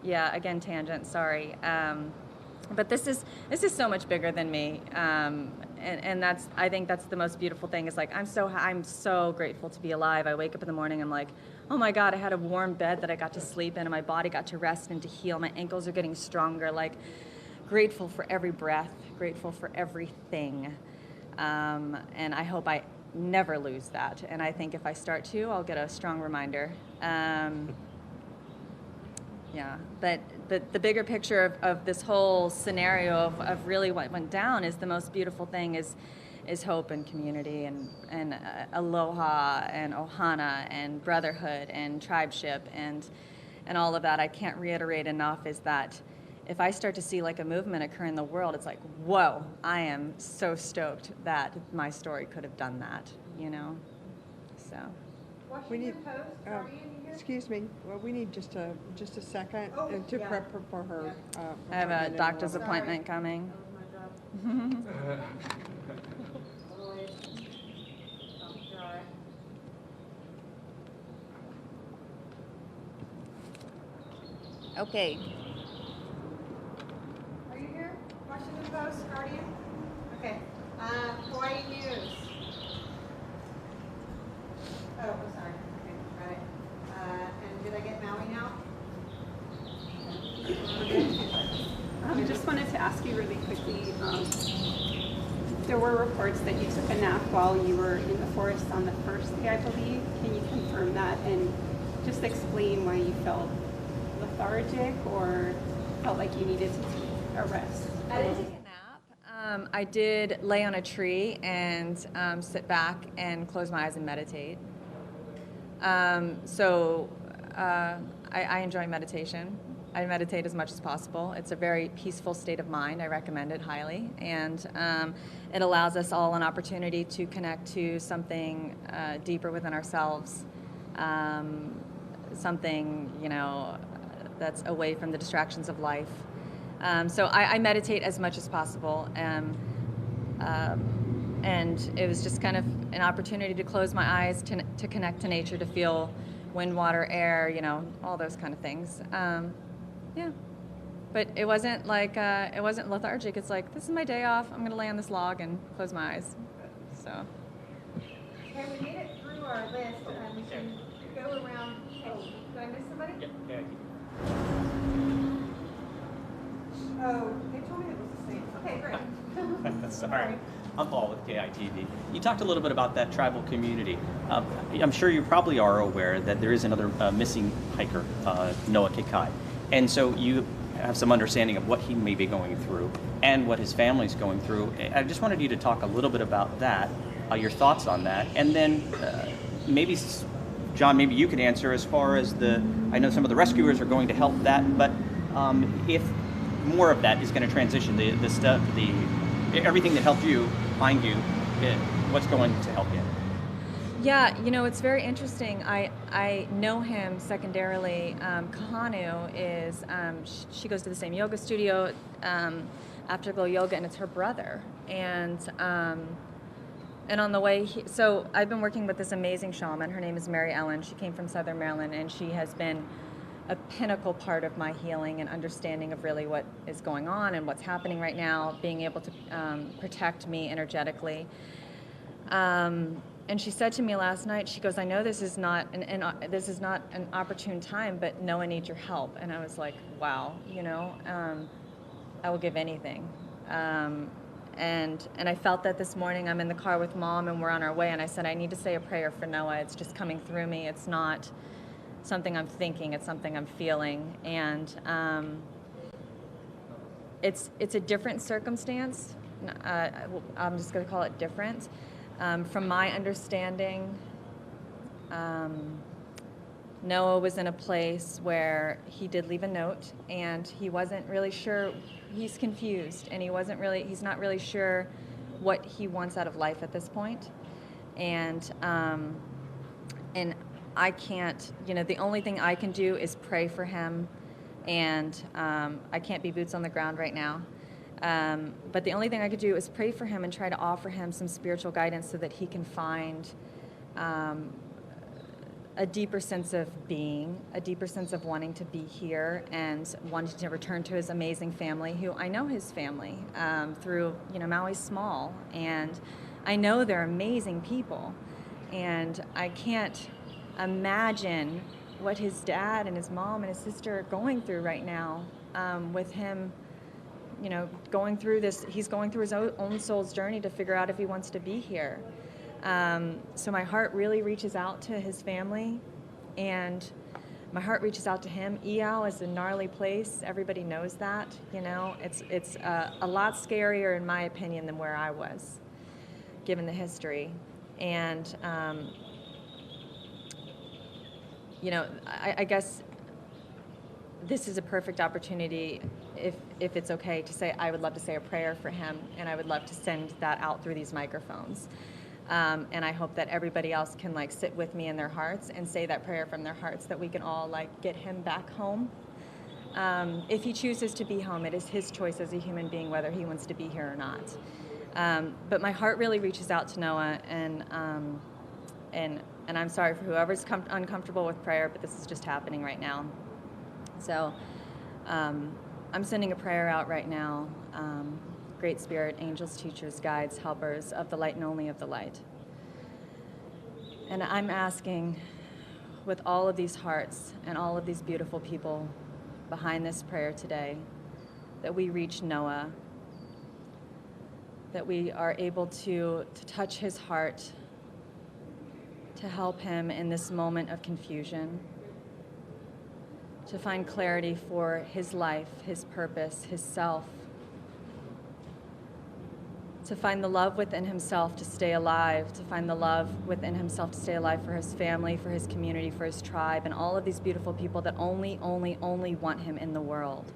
tangent, sorry. But this is so much bigger than me. and that's, I think that's the most beautiful thing, is like, I'm so grateful to be alive. I wake up in the morning, I'm like, oh my God, I had a warm bed that I got to sleep in, and my body got to rest and to heal. My ankles are getting stronger. Like, grateful for every breath, grateful for everything. And I hope I never lose that. And I think if I start to, I'll get a strong reminder. Yeah, but the bigger picture of this whole scenario of really what went down is the most beautiful thing is hope and community and aloha and ohana and brotherhood and tribeship and all of that. I can't reiterate enough is that if I start to see like a movement occur in the world, it's like, whoa, I am so stoked that my story could have done that, you know? So.
We need, excuse me, well, we need just a second to prep her for her.
I have a doctor's appointment coming. Okay.
Are you here? Washington Post, Guardian? Okay. Hawaii News. Oh, I'm sorry. Okay, got it. And did I get Maui now?
I just wanted to ask you really quickly, there were reports that you took a nap while you were in the forest on the first day, I believe. Can you confirm that and just explain why you felt lethargic or felt like you needed to take a rest?
I didn't take a nap. I did lay on a tree and sit back and close my eyes and meditate. I enjoy meditation. I meditate as much as possible. It's a very peaceful state of mind. I recommend it highly. And it allows us all an opportunity to connect to something deeper within ourselves, something, you know, that's away from the distractions of life. So I meditate as much as possible. And it was just kind of an opportunity to close my eyes, to connect to nature, to feel wind, water, air, you know, all those kind of things. Yeah, but it wasn't like, it wasn't lethargic. It's like, this is my day off. I'm gonna lay on this log and close my eyes, so.
Okay, we made it through our list, and we can go around. Oh, did I miss somebody?
Yeah.
Oh, they told me it was the same. Okay, great.
Sorry. I'm Paul with KITV. You talked a little bit about that tribal community. I'm sure you probably are aware that there is another missing hiker, Noah Kukai. And so you have some understanding of what he may be going through and what his family's going through. I just wanted you to talk a little bit about that, your thoughts on that. And then maybe, John, maybe you could answer as far as I know some of the rescuers are going to help that, but if more of that is going to transition, everything that helped you find you, what's going to help you?
Yeah, you know, it's very interesting. I know him secondarily. Kahanu is, she goes to the same yoga studio, Afterglow Yoga, and it's her brother. And on the way, so I've been working with this amazing shaman. Her name is Amanda Eller. She came from Southern Maryland, and she has been a pinnacle part of my healing and understanding of really what is going on and what's happening right now, being able to protect me energetically. And she said to me last night, she goes, I know this is not an opportune time, but Noah needs your help. And I was like, wow, you know, I will give anything. And I felt that this morning. I'm in the car with Mom and we're on our way, and I said, I need to say a prayer for Noah. It's just coming through me. It's not something I'm thinking, it's something I'm feeling. And it's a different circumstance. I'm just gonna call it different. From my understanding, Noah was in a place where he did leave a note, and he wasn't really sure. He's confused, and he's not really sure what he wants out of life at this point. And I can't, you know, the only thing I can do is pray for him, and I can't be boots on the ground right now. But the only thing I could do is pray for him and try to offer him some spiritual guidance so that he can find a deeper sense of being, a deeper sense of wanting to be here and wanting to return to his amazing family, who I know his family through, Maui's small, and I know they're amazing people, and I can't imagine what his dad and his mom and his sister are going through right now with him, going through this. He's going through his own soul's journey to figure out if he wants to be here. So my heart really reaches out to his family, and my heart reaches out to him. EAL is a gnarly place. Everybody knows that. It's a lot scarier, in my opinion, than where I was, given the history. And I guess this is a perfect opportunity, if it's okay, to say I would love to say a prayer for him, and I would love to send that out through these microphones. And I hope that everybody else can sit with me in their hearts and say that prayer from their hearts, that we can all get him back home. If he chooses to be home, it is his choice as a human being whether he wants to be here or not. But my heart really reaches out to Noah, and I'm sorry for whoever's uncomfortable with prayer, but this is just happening right now. So I'm sending a prayer out right now. Great Spirit, angels, teachers, guides, helpers of the light and only of the light. And I'm asking, with all of these hearts and all of these beautiful people behind this prayer today, that we reach Noah, that we are able to touch his heart, to help him in this moment of confusion, to find clarity for his life, his purpose, his self, to find the love within himself to stay alive, to find the love within himself to stay alive for his family, for his community, for his tribe, and all of these beautiful people that only want him in the world.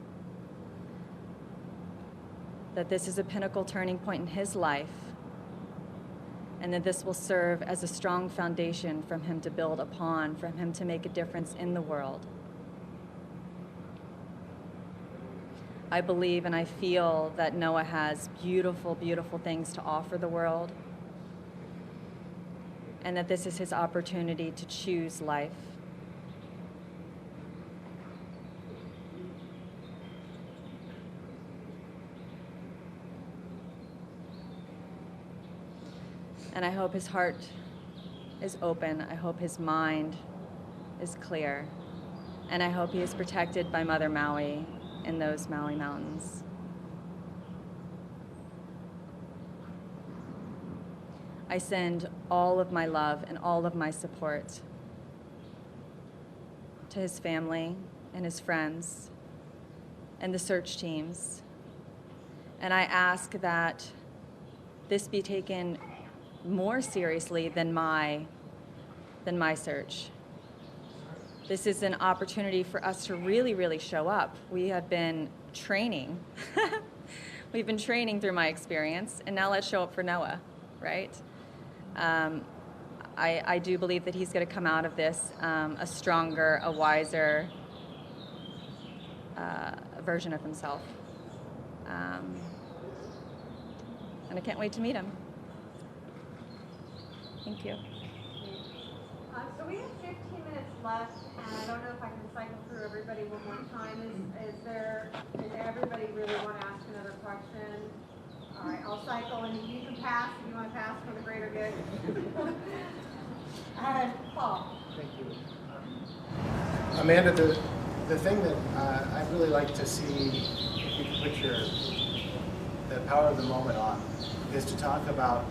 That this is a pinnacle turning point in his life, and that this will serve as a strong foundation from him to build upon, from him to make a difference in the world. I believe and I feel that Noah has beautiful, beautiful things to offer the world, and that this is his opportunity to choose life. And I hope his heart is open. I hope his mind is clear. And I hope he is protected by Mother Maui in those Maui mountains. I send all of my love and all of my support to his family and his friends and the search teams. And I ask that this be taken more seriously than my search. This is an opportunity for us to really, really show up. We have been training. We've been training through my experience, and now let's show up for Noah, right? I do believe that he's going to come out of this a stronger, a wiser version of himself. And I can't wait to meet him. Thank you.
So we have 15 minutes left, and I don't know if I can cycle through everybody one more time. Does everybody really want to ask another question? All right, I'll cycle, and you can pass if you want to pass for the greater good. Paul.
Thank you. Amanda, the thing that I'd really like to see, if you could put the power of the moment on, is to talk about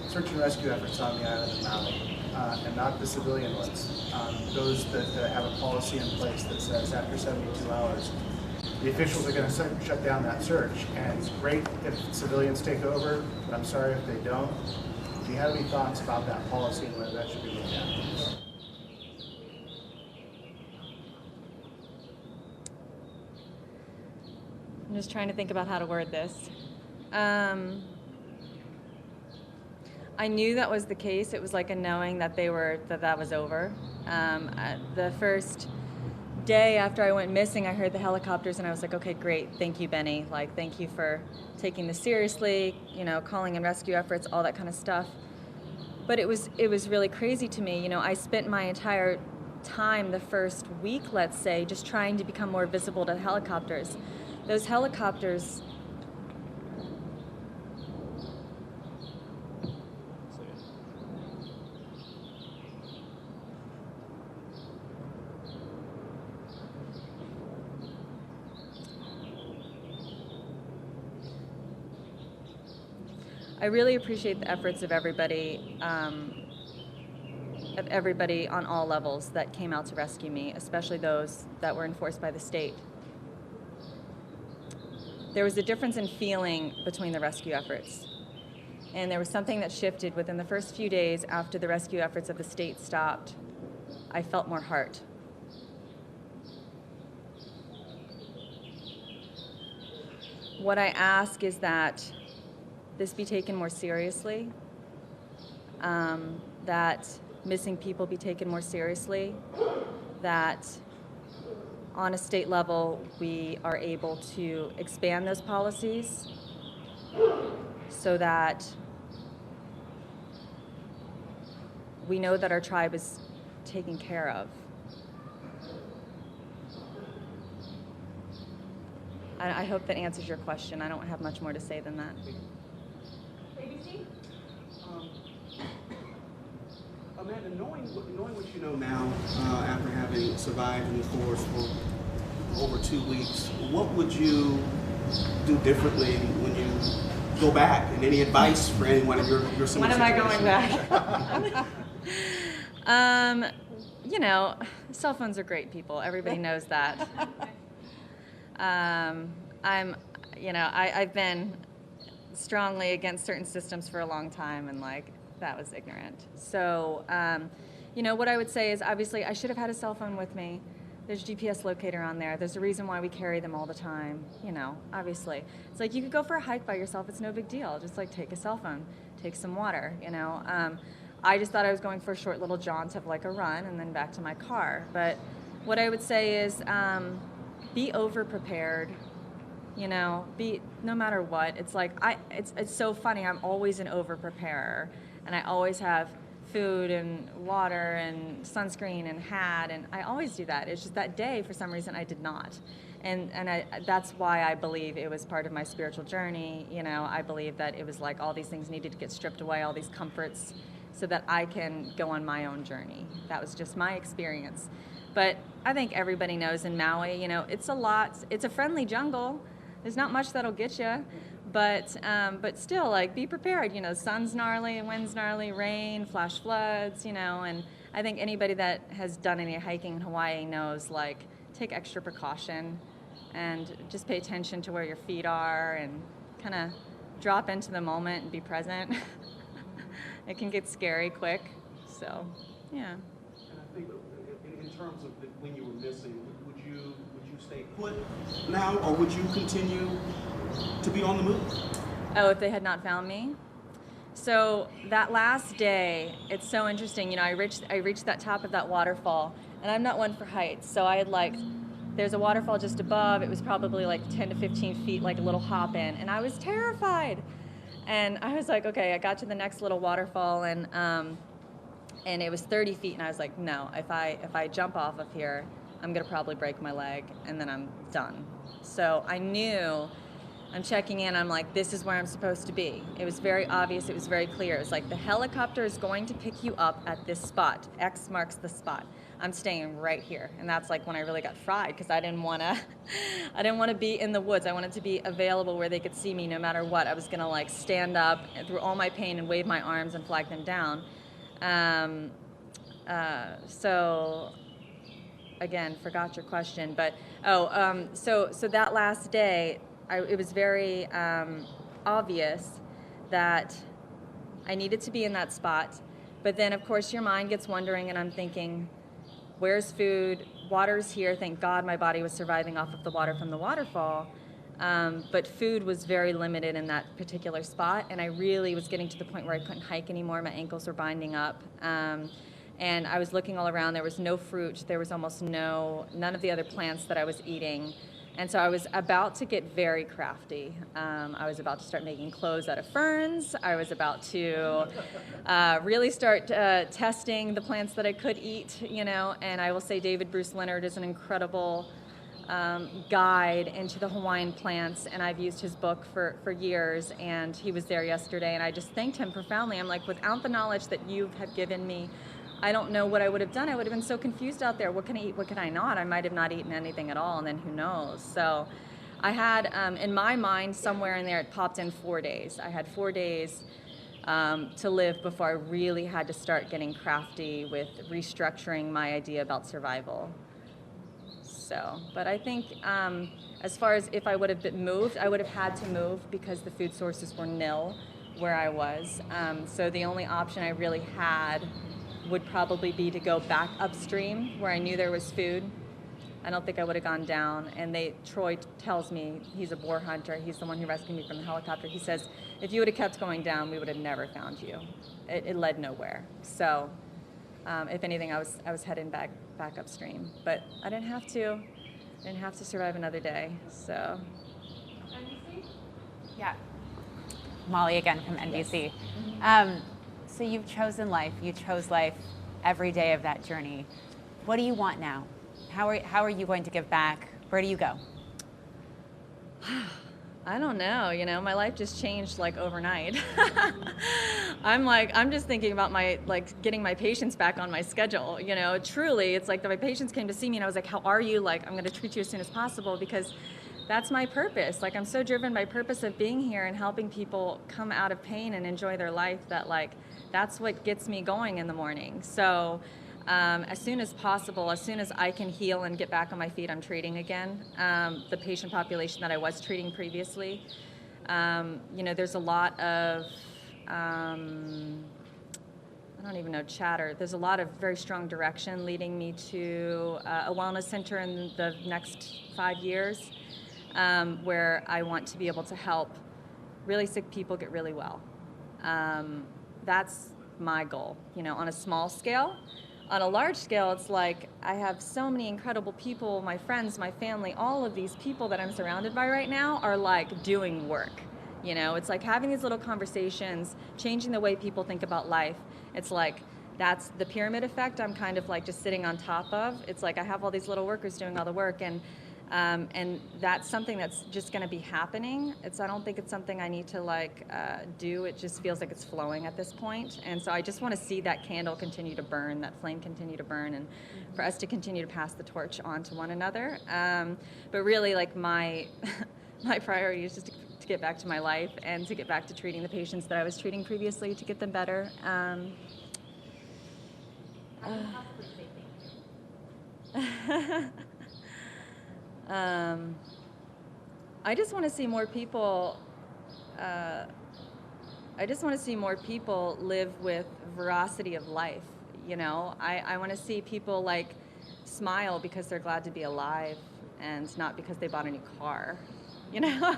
search and rescue efforts on the island of Maui, and not the civilian ones. Those that have a policy in place that says after 72 hours, the officials are going to shut down that search. And it's great if civilians take over, but I'm sorry if they don't. Do you have any thoughts about that policy and whether that should be looked at?
I'm just trying to think about how to word this. I knew that was the case. It was like a knowing that that was over. The first day after I went missing, I heard the helicopters, and I was like, okay, great, thank you, Benny. Thank you for taking this seriously, calling in rescue efforts, all that kind of stuff. But it was really crazy to me. You know, I spent my entire time, the first week, let's say, just trying to become more visible to helicopters. Those helicopters, I really appreciate the efforts of everybody on all levels that came out to rescue me, especially those that were enforced by the state. There was a difference in feeling between the rescue efforts. And there was something that shifted within the first few days after the rescue efforts of the state stopped. I felt more heart. What I ask is that this be taken more seriously, that missing people be taken more seriously, that on a state level we are able to expand those policies so that we know that our tribe is taken care of. I hope that answers your question. I don't have much more to say than that.
ABC?
Amanda, knowing what you know now, after having survived in the forest for over 2 weeks, what would you do differently when you go back? And any advice for anyone in your similar
When am I
situation?
going back? You know, cell phones are great, people. Everybody knows that. I've been strongly against certain systems for a long time, and that was ignorant. So, what I would say is, obviously, I should have had a cell phone with me. There's a GPS locator on there. There's a reason why we carry them all the time, obviously. It's like you could go for a hike by yourself. It's no big deal. Just take a cell phone, take some water, I just thought I was going for a short little jaunt of a run and then back to my car. But what I would say is be over-prepared, no matter what. It's it's so funny. I'm always an over-preparer, and I always have food and water and sunscreen and hat, and I always do that. It's just that day, for some reason, I did not. And that's why I believe it was part of my spiritual journey. I believe that it was all these things needed to get stripped away, all these comforts, so that I can go on my own journey. That was just my experience. But I think everybody knows in Maui, it's a friendly jungle. There's not much that'll get you, but still, be prepared. Sun's gnarly, wind's gnarly, rain, flash floods, and I think anybody that has done any hiking in Hawaii knows, take extra precaution and just pay attention to where your feet are and kind of drop into the moment and be present. It can get scary quick, so, yeah.
And I think in terms of when you were missing, would you stay put now, or would you continue to be on the move?
Oh, if they had not found me? So that last day, it's so interesting. I reached that top of that waterfall, and I'm not one for heights, so I had there's a waterfall just above. It was probably 10 to 15 feet, a little hop in, and I was terrified. And I was okay, I got to the next little waterfall, and it was 30 feet, and I was no, if I jump off of here, I'm gonna probably break my leg, and then I'm done. So I knew, I'm checking in, I'm this is where I'm supposed to be. It was very obvious, it was very clear. It was the helicopter is going to pick you up at this spot. X marks the spot. I'm staying right here. And that's when I really got fried, because I didn't wanna be in the woods. I wanted to be available where they could see me no matter what. I was gonna stand up through all my pain and wave my arms and flag them down. So again, forgot your question, but so that last day, it was very obvious that I needed to be in that spot. But then, of course, your mind gets wondering, and I'm thinking, where's food? Water's here. Thank God my body was surviving off of the water from the waterfall. But food was very limited in that particular spot, and I really was getting to the point where I couldn't hike anymore. My ankles were binding up. And I was looking all around. There was no fruit. There was almost none of the other plants that I was eating. And so I was about to get very crafty. I was about to start making clothes out of ferns. I was about to really start testing the plants that I could eat, you know. And I will say David Bruce Leonard is an incredible guide into the Hawaiian plants, and I've used his book for years, and he was there yesterday, and I just thanked him profoundly. I'm like, without the knowledge that you have given me, I don't know what I would have done. I would have been so confused out there. What can I eat? What can I not? I might have not eaten anything at all, and then who knows? So I had, in my mind, somewhere in there, it popped in 4 days. I had 4 days to live before I really had to start getting crafty with restructuring my idea about survival. So, but I think as far as if I would have been moved, I would have had to move because the food sources were nil where I was. So the only option I really had would probably be to go back upstream where I knew there was food. I don't think I would have gone down. And Troy tells me, he's a boar hunter, he's the one who rescued me from the helicopter. He says, if you would have kept going down, we would have never found you. It led nowhere. So if anything, I was heading back upstream. But I didn't have to. I didn't have to survive another day. So.
NBC?
Yeah. Molly again from NBC.
Yes.
So you've chosen life. You chose life every day of that journey. What do you want now? How are you going to give back? Where do you go?
I don't know, you know, my life just changed like overnight. I'm just thinking about getting my patients back on my schedule, you know, truly. It's like my patients came to see me and I was like, how are you? Like, I'm going to treat you as soon as possible because that's my purpose. Like, I'm so driven by purpose of being here and helping people come out of pain and enjoy their life that that's what gets me going in the morning. So as soon as possible, as soon as I can heal and get back on my feet, I'm treating again. The patient population that I was treating previously, you know, there's a lot of, I don't even know, chatter. There's a lot of very strong direction leading me to a wellness center in the next 5 years, where I want to be able to help really sick people get really well. That's my goal, you know, on a small scale. On a large scale, it's like I have so many incredible people, my friends, my family, all of these people that I'm surrounded by right now are like doing work. You know, it's like having these little conversations, changing the way people think about life. It's like that's the pyramid effect I'm kind of like just sitting on top of. It's like I have all these little workers doing all the work, and that's something that's just going to be happening. I don't think it's something I need to do. It just feels like it's flowing at this point. And so I just want to see that candle continue to burn, that flame continue to burn, and for us to continue to pass the torch on to one another. But really, like my priority is just to get back to my life and to get back to treating the patients that I was treating previously, to get them better. I just want to see more people. I just want to see more people live with veracity of life. You know, I want to see people like smile because they're glad to be alive, and not because they bought a new car. You know.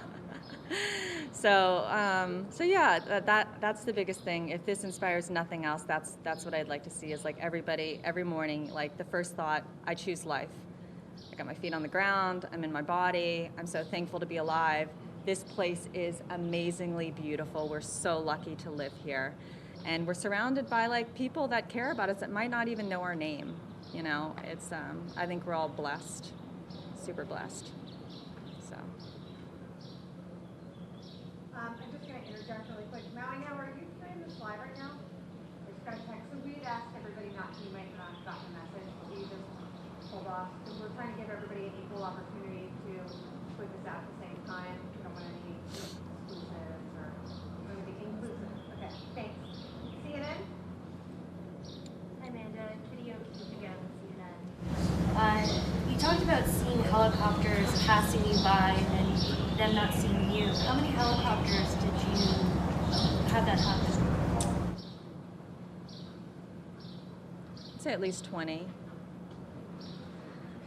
So yeah, that's the biggest thing. If this inspires nothing else, that's what I'd like to see. Is like everybody every morning, like the first thought, I choose life. I got my feet on the ground, I'm in my body, I'm so thankful to be alive. This place is amazingly beautiful. We're so lucky to live here. And we're surrounded by like people that care about us that might not even know our name. You know, it's I think we're all blessed, super blessed. So.
I'm just going to interject really quick. Maui, now, are you streaming this live right now? I just got a text. So we had asked everybody not to, you might not have gotten the message. So you just hold off, because we're trying to give everybody an equal opportunity to put this out at the same time. We don't want any exclusives or we're going to be inclusive. Okay, thanks. CNN?
Hi, Amanda. Video again with CNN. You talked about seeing helicopters passing you by and them not seeing you. How many helicopters did you have that happen?
I'd say at least 20.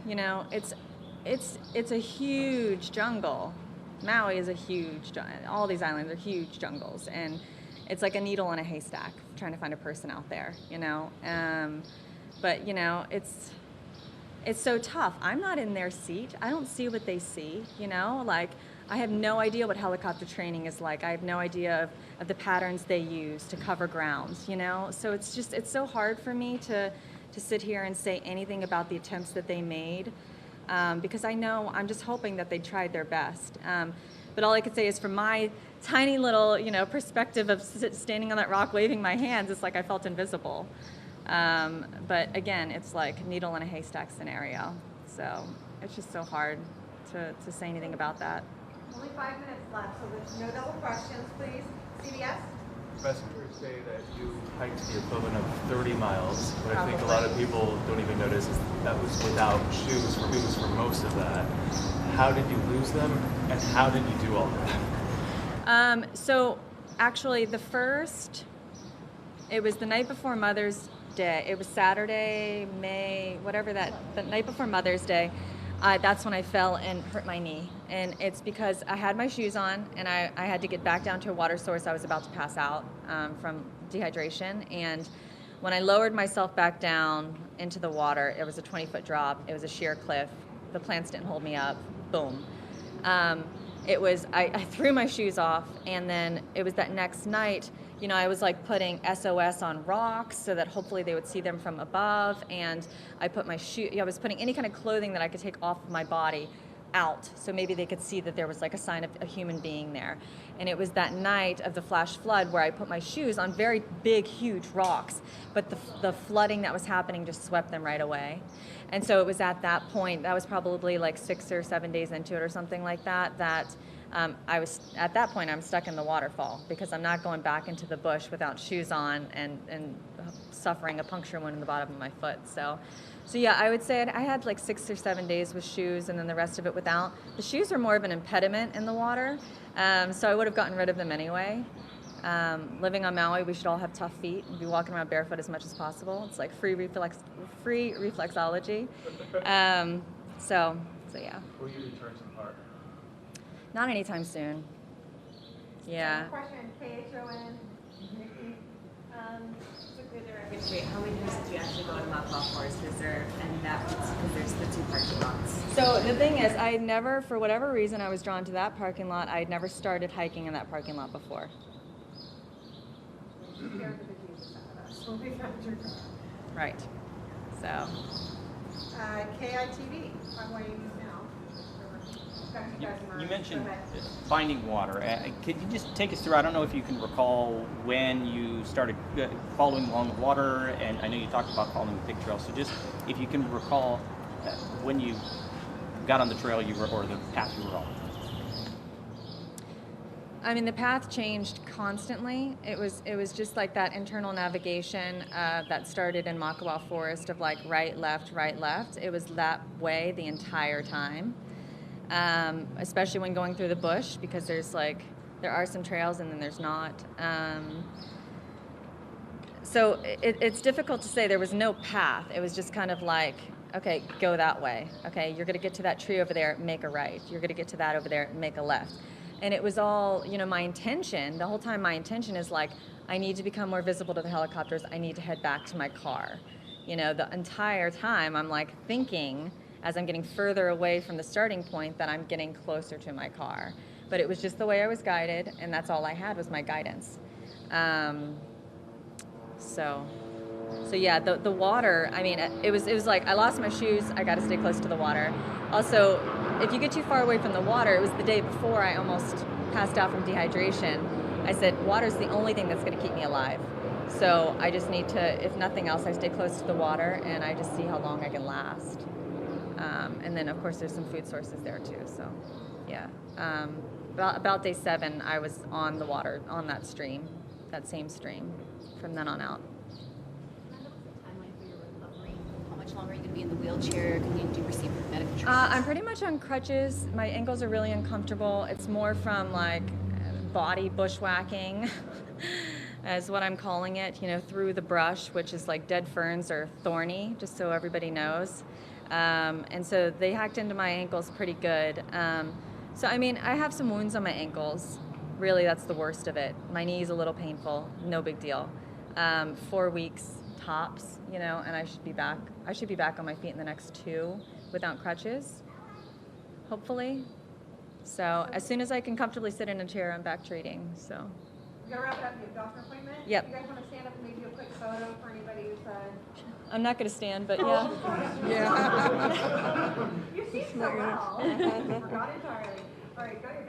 You know, it's a huge jungle. Maui is a huge, all these islands are huge jungles, and it's like a needle in a haystack trying to find a person out there, you know. But you know, it's so tough. I'm not in their seat. I don't see what they see, you know? Like, I have no idea what helicopter training is like. I have no idea of the patterns they use to cover ground, you know? So it's so hard for me to sit here and say anything about the attempts that they made, because I know, I'm just hoping that they tried their best. But all I could say is from my tiny little, you know, perspective of standing on that rock waving my hands, it's like I felt invisible. But again, it's like needle in a haystack scenario. So it's just so hard to say anything about that.
Only 5 minutes left, so there's no double questions, please. CBS?
Messengers say that you hiked the equivalent of 30 miles, but I think a lot of people don't even notice is that was without shoes. For me, it was for most of that. How did you lose them, and how did you do all that?
So actually it was the night before Mother's Day. It was Saturday, the night before Mother's Day. That's when I fell and hurt my knee. And it's because I had my shoes on and I had to get back down to a water source. I was about to pass out from dehydration. And when I lowered myself back down into the water, it was a 20-foot drop. It was a sheer cliff. The plants didn't hold me up. Boom. I threw my shoes off, and then it was that next night, you know, I was like putting SOS on rocks so that hopefully they would see them from above, and I was putting any kind of clothing that I could take off of my body out so maybe they could see that there was like a sign of a human being there. And it was that night of the flash flood where I put my shoes on very big, huge rocks, but the flooding that was happening just swept them right away. And so it was at that point, that was probably like 6 or 7 days into it or something like that, I'm stuck in the waterfall because I'm not going back into the bush without shoes on and suffering a puncture wound in the bottom of my foot. So yeah, I would say I had like 6 or 7 days with shoes and then the rest of it without. The shoes are more of an impediment in the water, so I would have gotten rid of them anyway. Living on Maui, we should all have tough feet and be walking around barefoot as much as possible. It's like free reflexology. So yeah.
Will you return to the park?
Not anytime soon. Yeah.
Question, KHON. Nikki.
So good to record. How many times did you actually go to Makawa Forest Preserve, and because there's the 2 parking lots?
So the thing is, I had never, for whatever reason, I was drawn to that parking lot. I had never started hiking in that parking lot before. Right. So.
KITV. I'm waiting now.
You mentioned finding water. Could you just take us through, I don't know if you can recall when you started following along the water, and I know you talked about following the pig trail, so just if you can recall when you got on the trail or the path you were on.
I mean, the path changed constantly. It was just like that internal navigation that started in Makawa Forest of like right, left, right, left. It was that way the entire time. Especially when going through the bush, because there are some trails and then there's not. So it's difficult to say. There was no path. It was just kind of like, okay, go that way. Okay, you're gonna get to that tree over there, make a right. You're gonna get to that over there, make a left. And it was all, you know, my intention, the whole time my intention is like, I need to become more visible to the helicopters. I need to head back to my car. You know, the entire time I'm like thinking, as I'm getting further away from the starting point, that I'm getting closer to my car. But it was just the way I was guided, and that's all I had was my guidance. So yeah, the water, I mean, it was like I lost my shoes, I gotta stay close to the water. Also, if you get too far away from the water, it was the day before I almost passed out from dehydration. I said, water's the only thing that's gonna keep me alive. So I just need to, if nothing else, I stay close to the water and I just see how long I can last. And then, of course, there's some food sources there, too. So, yeah. About day 7, I was on the water, on that stream, that same stream, from then on out.
Amanda, what's the timeline for your recovery? How much longer are you going to be in the wheelchair? Do you receive medical treatment?
I'm pretty much on crutches. My ankles are really uncomfortable. It's more from, like, body bushwhacking, is what I'm calling it, you know, through the brush, which is like dead ferns or thorny, just so everybody knows. And so they hacked into my ankles pretty good. So, I mean, I have some wounds on my ankles. Really, that's the worst of it. My knee's a little painful, no big deal. 4 weeks tops, you know, and I should be back on my feet in the next 2 without crutches, hopefully. So as soon as I can comfortably sit in a chair, I'm back treating, so.
We gotta wrap it up. You have a doctor appointment?
Yep.
You guys wanna stand up and maybe do a quick photo for anybody who's
I'm not going to stand, but
Oh,
yeah.
You see so well. I forgot entirely. All right, go ahead.